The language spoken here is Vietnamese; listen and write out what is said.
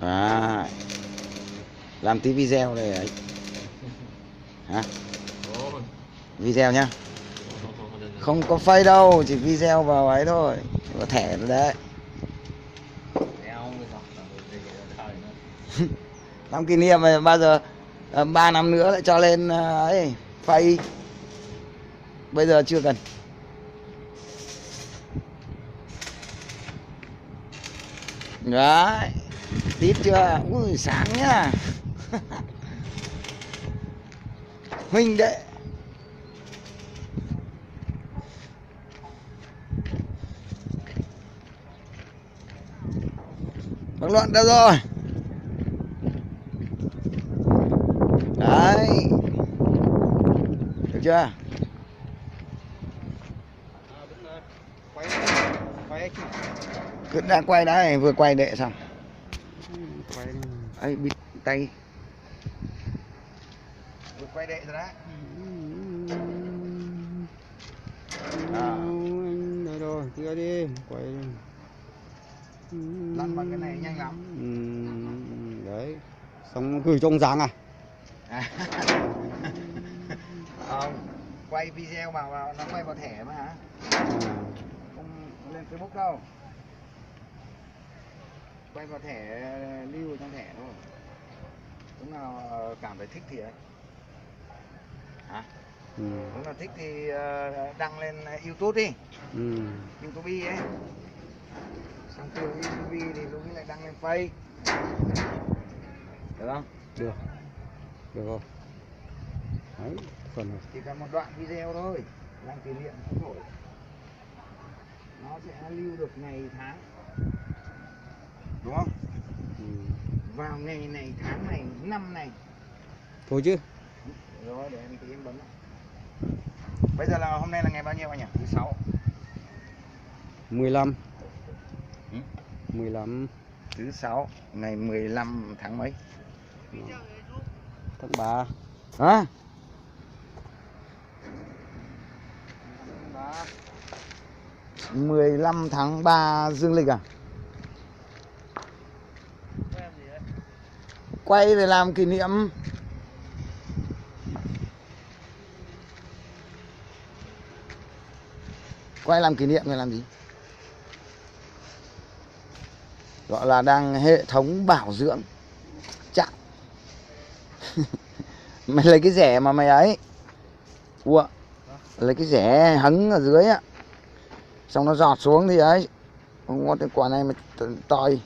À, làm tí video đây ấy. Hả? Video nhá. Không có face đâu, chỉ video vào ấy thôi. Có thẻ rồi đấy. Năm kỷ niệm này bao giờ 3 năm nữa lại cho lên ấy face. Bây giờ chưa cần. Đấy. Tít chưa? Ui sáng nhá. Huynh đệ. Bác Luận đâu rồi? Đấy. Được chưa? Cứ đang quay đấy, vừa quay đệ xong. Ấy bịt tay. Vừa quay đệ rồi đấy. Đây rồi, tưa đi, quay. Lăn bằng cái này nhanh lắm. Đấy, xong gửi cho ông Giáng à? Không, quay video vào nó quay vào thẻ mà hả? Không lên Facebook đâu. Quay vào thẻ, lưu trong thẻ thôi. Lúc nào cảm thấy thích thì ấy. Hả? Lúc nào thích thì đăng lên YouTube đi. YouTube ấy. Xong từ YouTube thì lúc ấy lại đăng lên Face. Được không? Được. Được không? Đấy, phần này. Chỉ cần một đoạn video thôi, làm kỷ niệm không nổi. Nó sẽ lưu được ngày tháng. Đúng không? Vào ngày này, tháng này, năm này. Thôi chứ. Rồi để em tí em bấm. Bây giờ là hôm nay là ngày bao nhiêu anh nhỉ? Thứ 6. 15. 15. Thứ 6, ngày 15 tháng mấy? Tháng 3. Hả? 15 tháng 3 dương lịch à? Quay để làm kỷ niệm. Quay làm kỷ niệm này làm gì? Gọi là đang hệ thống bảo dưỡng chạm. Mày lấy cái rẻ mà mày ấy. Ủa, lấy cái rẻ hứng ở dưới á. Xong nó giọt xuống thì ấy. Không có cái quả này mà toi.